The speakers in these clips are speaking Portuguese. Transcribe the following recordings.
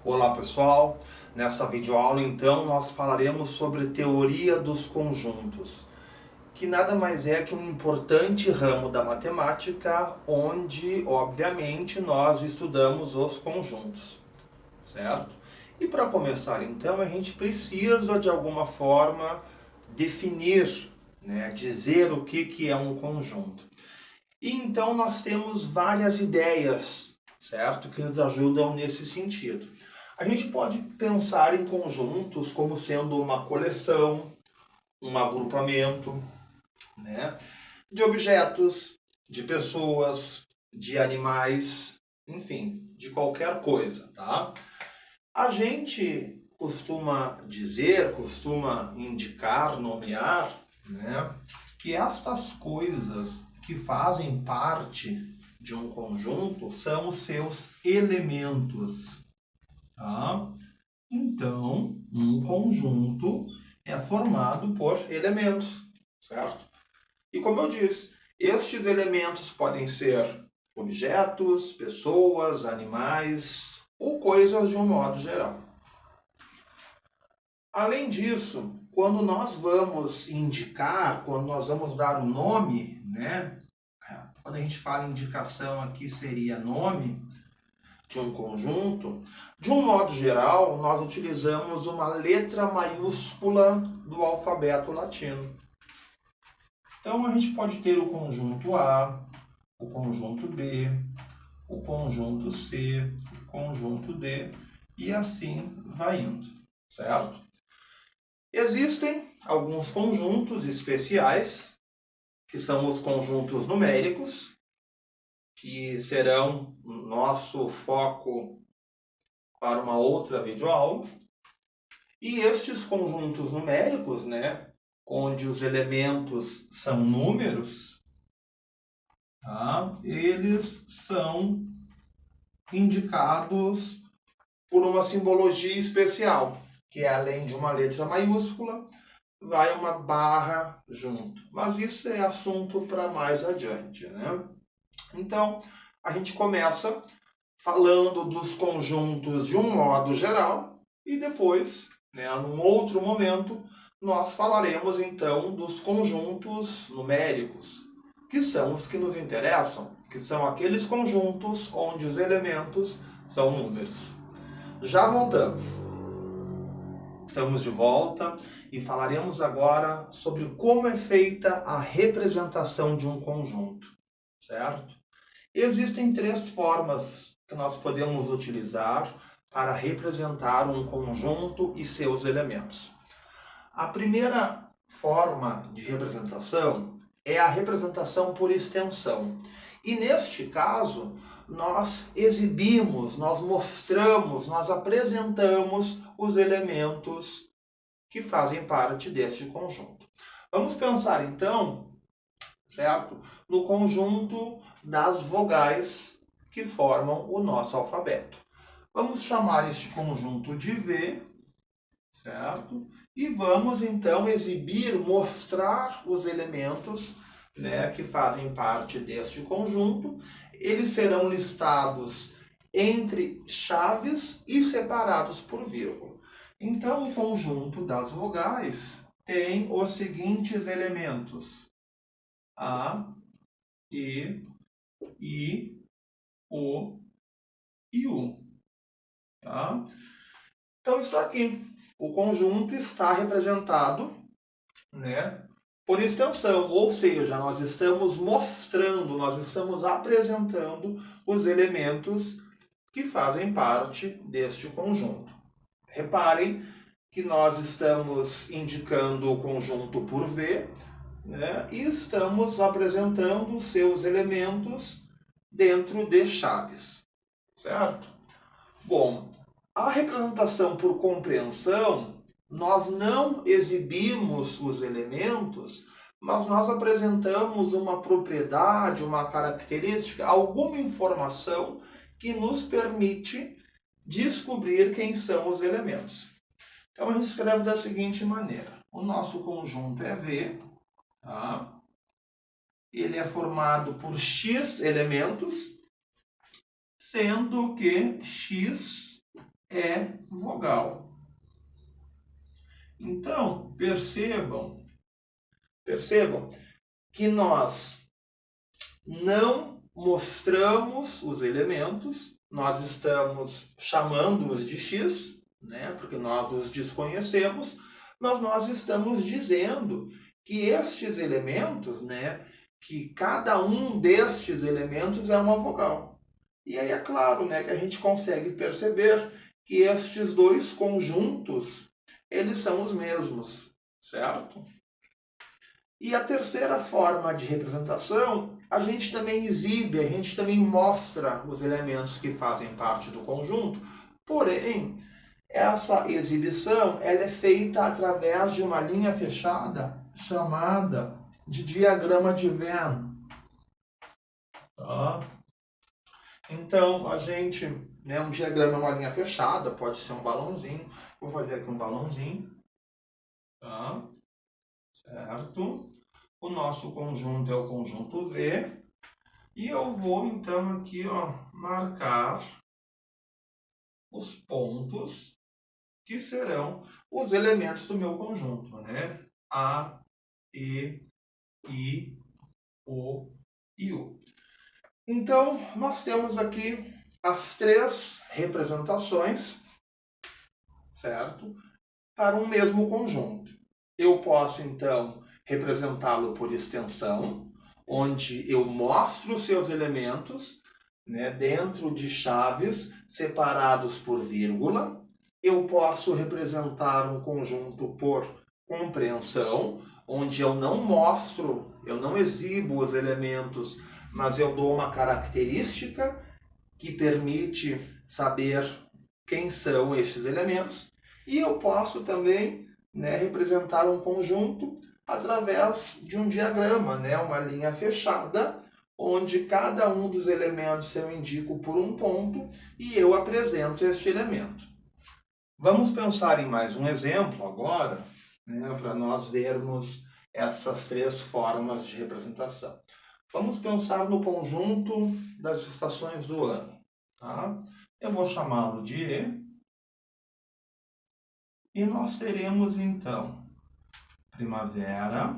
Olá pessoal, nesta videoaula então nós falaremos sobre teoria dos conjuntos, que nada mais é que um importante ramo da matemática onde, obviamente, nós estudamos os conjuntos, certo? E para começar então a gente precisa de alguma forma definir, dizer o que é um conjunto. E então nós temos várias ideias, certo? Que nos ajudam nesse sentido. A gente pode pensar em conjuntos como sendo uma coleção, um agrupamento, né? De objetos, de pessoas, de animais, enfim, de qualquer coisa, tá? A gente costuma dizer, costuma indicar, nomear, né, que estas coisas que fazem parte de um conjunto são os seus elementos, tá? Então, um conjunto é formado por elementos, certo? E como eu disse, estes elementos podem ser objetos, pessoas, animais ou coisas de um modo geral. Além disso, quando nós vamos indicar, quando nós vamos dar o nome, né? Quando a gente fala indicação aqui seria nome de um conjunto, de um modo geral, nós utilizamos uma letra maiúscula do alfabeto latino. Então a gente pode ter o conjunto A, o conjunto B, o conjunto C, o conjunto D e assim vai indo, certo? Existem alguns conjuntos especiais, que são os conjuntos numéricos, que serão nosso foco para uma outra videoaula. E estes conjuntos numéricos, né, onde os elementos são números, tá? Eles são indicados por uma simbologia especial, que é além de uma letra maiúscula, vai uma barra junto. Mas isso é assunto para mais adiante, né? Então, a gente começa falando dos conjuntos de um modo geral e depois, num outro momento, nós falaremos então dos conjuntos numéricos, que são os que nos interessam, que são aqueles conjuntos onde os elementos são números. Já voltamos. Estamos de volta e falaremos agora sobre como é feita a representação de um conjunto, certo? Existem três formas que nós podemos utilizar para representar um conjunto e seus elementos. A primeira forma de representação é a representação por extensão. E neste caso, nós exibimos, nós mostramos, nós apresentamos os elementos que fazem parte deste conjunto. Vamos pensar então, certo? No conjunto das vogais que formam o nosso alfabeto. Vamos chamar este conjunto de V, certo? E vamos então exibir, mostrar os elementos, que fazem parte deste conjunto. Eles serão listados entre chaves e separados por vírgula. Então, o conjunto das vogais tem os seguintes elementos: A, E, I, O e U. Tá? Então, está aqui. O conjunto está representado, por extensão, ou seja, nós estamos mostrando, nós estamos apresentando os elementos que fazem parte deste conjunto. Reparem que nós estamos indicando o conjunto por V, e estamos apresentando os seus elementos dentro de chaves, certo? Bom, a representação por compreensão, nós não exibimos os elementos, mas nós apresentamos uma propriedade, uma característica, alguma informação que nos permite descobrir quem são os elementos. Então a gente escreve da seguinte maneira: o nosso conjunto é V, tá? Ele é formado por X elementos, sendo que X é vogal. Então, percebam que nós não mostramos os elementos, nós estamos chamando-os de X, né, porque nós os desconhecemos, mas nós estamos dizendo que estes elementos, né, que cada um destes elementos é uma vogal. E aí é claro, né, que a gente consegue perceber que estes dois conjuntos, eles são os mesmos, certo? E a terceira forma de representação, a gente também exibe, a gente também mostra os elementos que fazem parte do conjunto, porém, essa exibição ela é feita através de uma linha fechada chamada de diagrama de Venn. Tá? Então, a gente, né, um diagrama é uma linha fechada, pode ser um balãozinho. Vou fazer aqui um balãozinho. Tá? Certo? O nosso conjunto é o conjunto V. E eu vou, então, aqui, ó, marcar os pontos que serão os elementos do meu conjunto, né? A, E, I, O e U. Então, nós temos aqui as três representações, certo? Para um mesmo conjunto. Eu posso, então, representá-lo por extensão, onde eu mostro os seus elementos, né, dentro de chaves separados por vírgula. Eu posso representar um conjunto por compreensão, onde eu não mostro, eu não exibo os elementos, mas eu dou uma característica que permite saber quem são esses elementos. E eu posso também, né, representar um conjunto através de um diagrama, né, uma linha fechada, onde cada um dos elementos eu indico por um ponto e eu apresento este elemento. Vamos pensar em mais um exemplo agora, né, para nós vermos essas três formas de representação. Vamos pensar no conjunto das estações do ano. Tá? Eu vou chamá-lo de E. E nós teremos, então, primavera,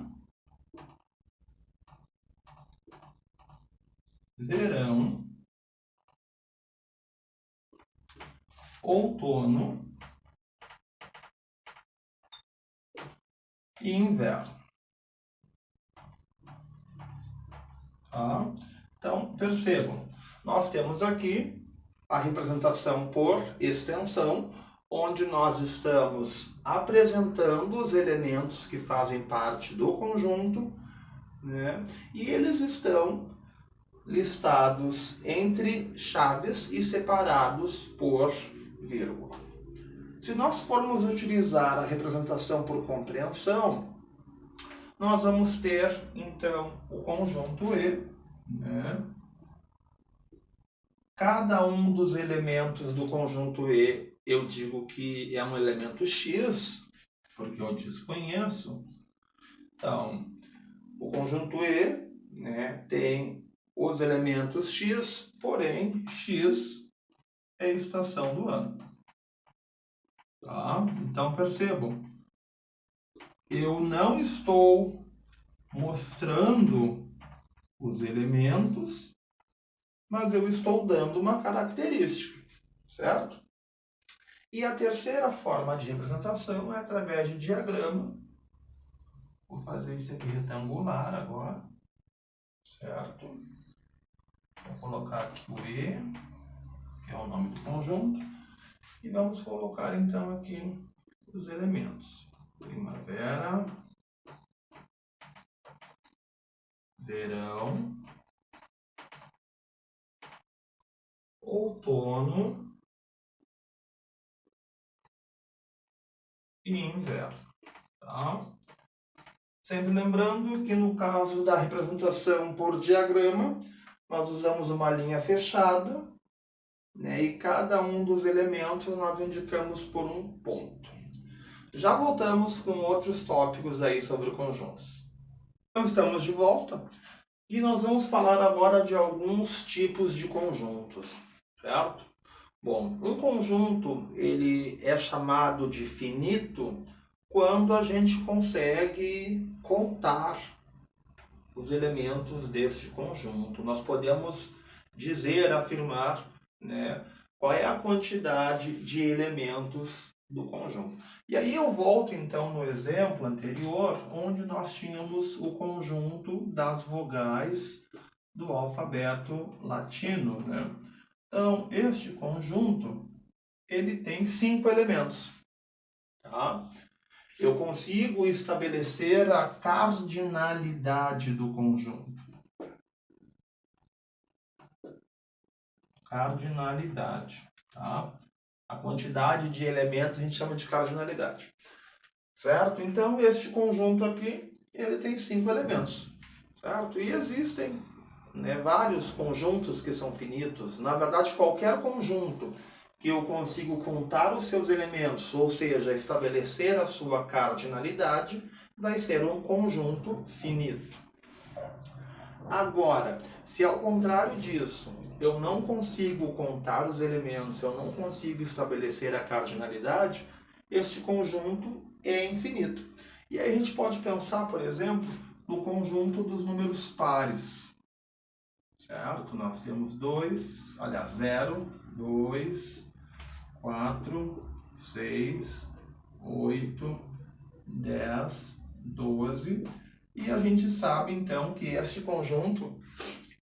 verão, outono e inverno. Tá? Então, percebam, nós temos aqui a representação por extensão, onde nós estamos apresentando os elementos que fazem parte do conjunto, né? E eles estão listados entre chaves e separados por vírgula. Se nós formos utilizar a representação por compreensão, nós vamos ter, então, o conjunto E, né? Cada um dos elementos do conjunto E, eu digo que é um elemento X, porque eu desconheço. Então, o conjunto E, né, tem os elementos X, porém, X é a estação do ano. Tá? Então, percebam, eu não estou mostrando os elementos, mas eu estou dando uma característica, certo? E a terceira forma de representação é através de diagrama. Vou fazer isso aqui retangular agora, certo? Vou colocar aqui o E, que é o nome do conjunto, e vamos colocar então aqui os elementos. Primavera, verão, outono e inverno. Tá? Sempre lembrando que no caso da representação por diagrama, nós usamos uma linha fechada, né, e cada um dos elementos nós indicamos por um ponto. Já voltamos com outros tópicos aí sobre conjuntos. Então estamos de volta e nós vamos falar agora de alguns tipos de conjuntos, certo? Bom, um conjunto ele é chamado de finito quando a gente consegue contar os elementos deste conjunto. Nós podemos dizer, afirmar, né, qual é a quantidade de elementos do conjunto. E aí eu volto então no exemplo anterior, onde nós tínhamos o conjunto das vogais do alfabeto latino, né? Então, este conjunto, ele tem 5 elementos, tá? Eu consigo estabelecer a cardinalidade do conjunto. Cardinalidade, tá? A quantidade de elementos a gente chama de cardinalidade, certo? Então, este conjunto aqui, ele tem 5 elementos, certo? E existem, né, vários conjuntos que são finitos. Na verdade, qualquer conjunto que eu consigo contar os seus elementos, ou seja, estabelecer a sua cardinalidade, vai ser um conjunto finito. Agora, se ao contrário disso, eu não consigo contar os elementos, eu não consigo estabelecer a cardinalidade, este conjunto é infinito. E aí a gente pode pensar, por exemplo, no conjunto dos números pares. Certo? Nós temos 0, 2, 4, 6, 8, 10, 12. E a gente sabe então que este conjunto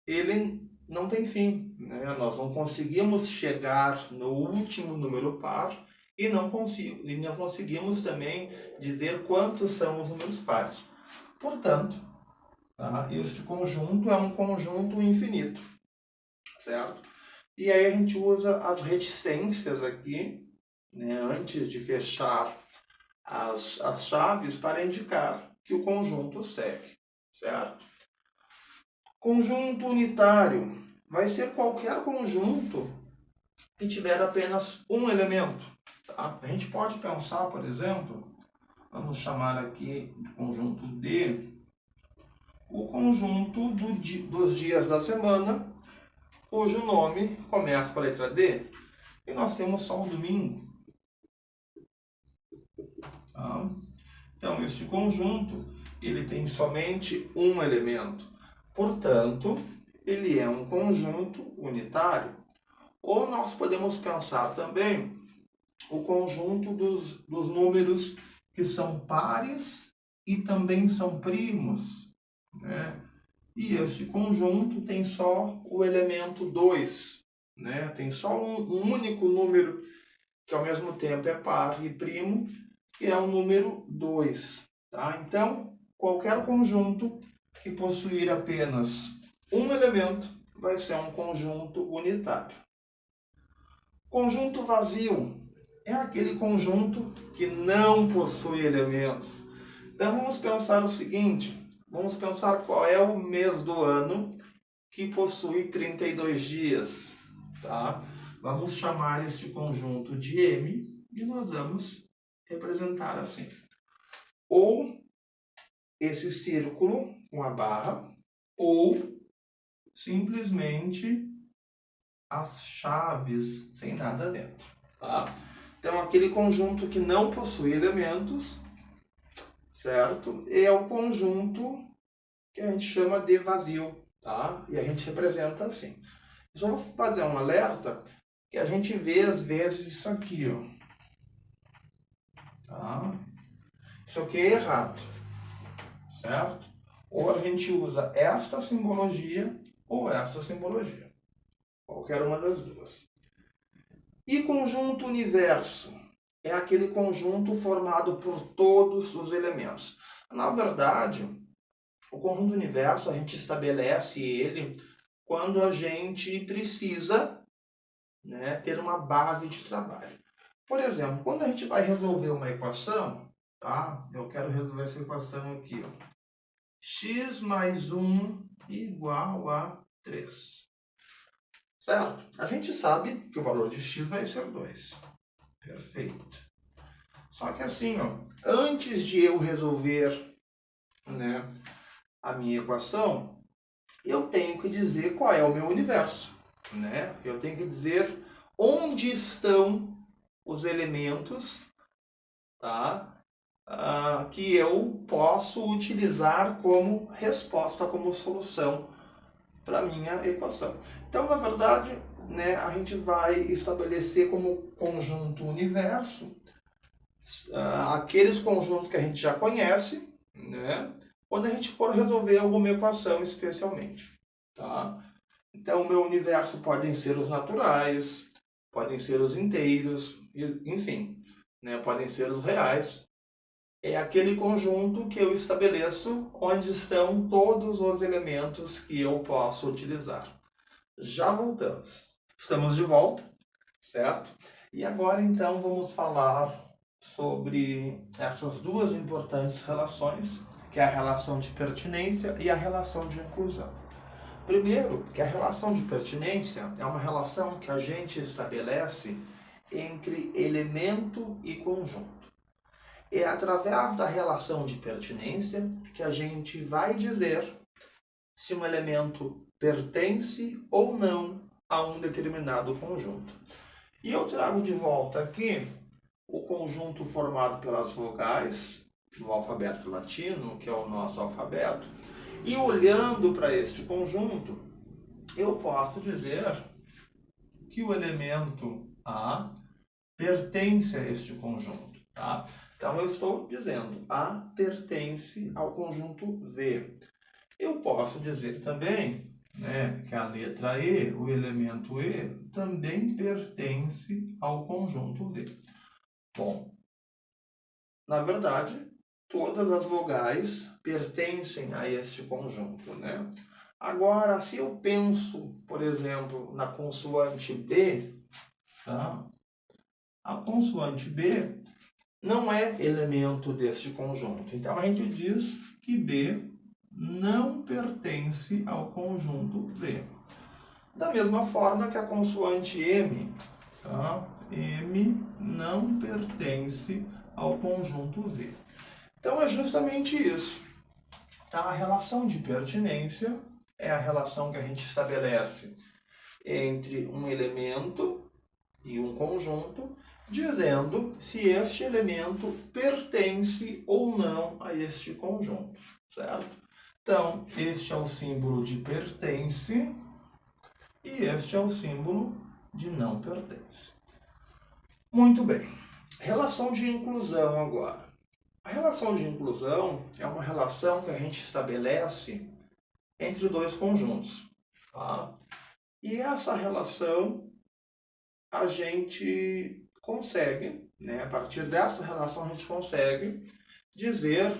ele não tem fim, né? Nós não conseguimos chegar no último número par e não conseguimos também dizer quantos são os números pares. Portanto, tá? Este conjunto é um conjunto infinito, certo? E aí a gente usa as reticências aqui, né, antes de fechar as chaves para indicar que o conjunto segue, certo? Conjunto unitário vai ser qualquer conjunto que tiver apenas um elemento. Tá? A gente pode pensar, por exemplo, vamos chamar aqui de conjunto D, o conjunto dos dias da semana, cujo nome começa com a letra D, e nós temos só um domingo. Tá? Então, este conjunto ele tem somente um elemento. Portanto, ele é um conjunto unitário. Ou nós podemos pensar também o conjunto dos números que são pares e também são primos, né? E este conjunto tem só o elemento 2, né? Tem só um único número que ao mesmo tempo é par e primo, que é o número 2. Tá? Então, qualquer conjunto que possuir apenas um elemento vai ser um conjunto unitário. Conjunto vazio é aquele conjunto que não possui elementos. Então, vamos pensar o seguinte, vamos pensar qual é o mês do ano que possui 32 dias. Tá? Vamos chamar este conjunto de M e nós vamos representar assim. Ou esse círculo com a barra, ou simplesmente as chaves sem nada dentro. Tá? Então, aquele conjunto que não possui elementos, certo? É o conjunto que a gente chama de vazio, tá? E a gente representa assim. Só vou fazer um alerta que a gente vê às vezes isso aqui, ó. Tá? Isso aqui é errado, certo? Ou a gente usa esta simbologia ou esta simbologia. Qualquer uma das duas. E conjunto universo é aquele conjunto formado por todos os elementos. Na verdade, o conjunto universo a gente estabelece ele quando a gente precisa, né, ter uma base de trabalho. Por exemplo, quando a gente vai resolver uma equação, tá? Eu quero resolver essa equação aqui, ó. X mais 1 igual a 3. Certo? A gente sabe que o valor de x vai ser 2. Perfeito. Só que assim, ó, antes de eu resolver, né, a minha equação, eu tenho que dizer qual é o meu universo, né? Eu tenho que dizer onde estão os elementos, tá? Que eu posso utilizar como resposta, como solução para minha equação. Então, na verdade, né, a gente vai estabelecer como conjunto universo aqueles conjuntos que a gente já conhece, né, quando a gente for resolver alguma equação especialmente. Tá? Então, o meu universo podem ser os naturais, podem ser os inteiros, enfim, né, podem ser os reais. É aquele conjunto que eu estabeleço onde estão todos os elementos que eu posso utilizar. Já voltamos. Estamos de volta, certo? E agora então vamos falar sobre essas duas importantes relações, que é a relação de pertinência e a relação de inclusão. Primeiro, que a relação de pertinência é uma relação que a gente estabelece entre elemento e conjunto. É através da relação de pertinência que a gente vai dizer se um elemento pertence ou não a um determinado conjunto. E eu trago de volta aqui o conjunto formado pelas vogais do alfabeto latino, que é o nosso alfabeto, e olhando para este conjunto, eu posso dizer que o elemento A pertence a este conjunto, tá? Então, eu estou dizendo A pertence ao conjunto V. Eu posso dizer também, né, que a letra E, o elemento E, também pertence ao conjunto V. Bom, na verdade, todas as vogais pertencem a este conjunto, né? Agora, se eu penso, por exemplo, na consoante B, tá? A consoante B não é elemento deste conjunto. Então, a gente diz que B não pertence ao conjunto V. Da mesma forma que a consoante M, tá? M não pertence ao conjunto V. Então, é justamente isso. Tá? A relação de pertinência é a relação que a gente estabelece entre um elemento e um conjunto, dizendo se este elemento pertence ou não a este conjunto, certo? Então, este é o símbolo de pertence e este é o símbolo de não pertence. Muito bem. Relação de inclusão agora. A relação de inclusão é uma relação que a gente estabelece entre dois conjuntos. Tá? E essa relação a gente consegue, né, a partir dessa relação a gente consegue dizer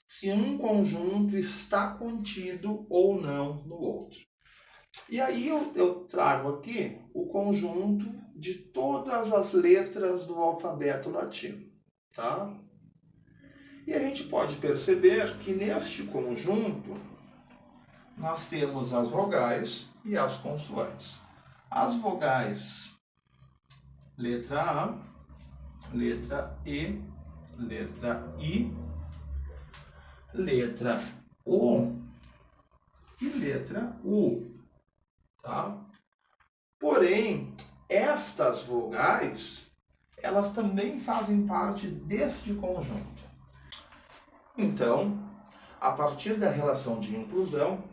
se um conjunto está contido ou não no outro. E aí eu trago aqui o conjunto de todas as letras do alfabeto latino. Tá? E a gente pode perceber que neste conjunto nós temos as vogais e as consoantes. As vogais, letra A, letra E, letra I, letra O e letra U. Tá? Porém, estas vogais, elas também fazem parte deste conjunto. Então, a partir da relação de inclusão,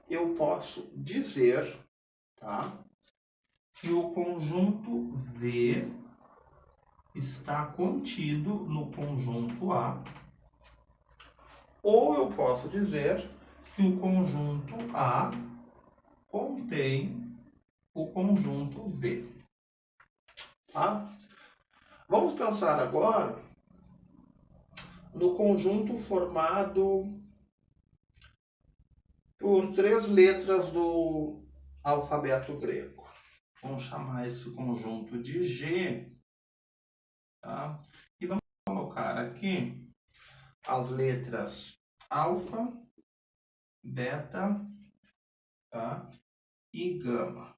eu posso dizer, tá, que o conjunto V está contido no conjunto A, ou eu posso dizer que o conjunto A contém o conjunto V. Tá? Vamos pensar agora no conjunto formado por 3 letras do alfabeto grego. Vamos chamar esse conjunto de G. Tá? E vamos colocar aqui as letras alfa, beta, tá? E gama.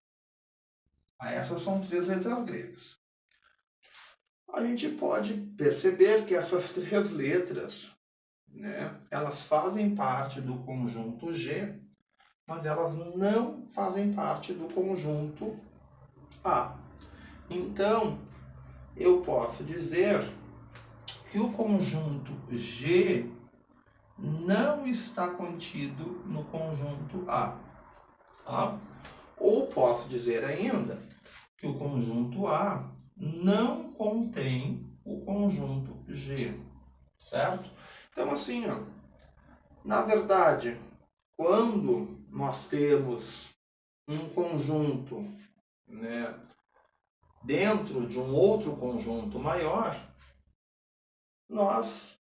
Essas são 3 letras gregas. A gente pode perceber que essas 3 letras, né, elas fazem parte do conjunto G, mas elas não fazem parte do conjunto A. Então, eu posso dizer que o conjunto G não está contido no conjunto A. Tá? Ou posso dizer ainda que o conjunto A não contém o conjunto G. Certo? Então, assim, ó, na verdade, quando nós temos um conjunto, né, dentro de um outro conjunto maior, nós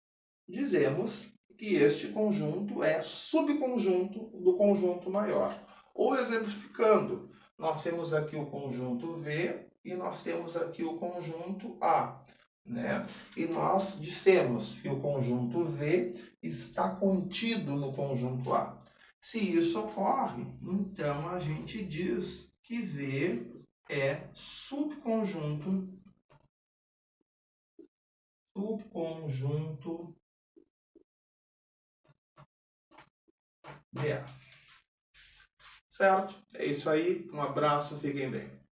dizemos que este conjunto é subconjunto do conjunto maior. Ou exemplificando, nós temos aqui o conjunto V e nós temos aqui o conjunto A. Né? E nós dissemos que o conjunto V está contido no conjunto A. Se isso ocorre, então a gente diz que V é subconjunto de A. Certo? É isso aí. Um abraço, fiquem bem.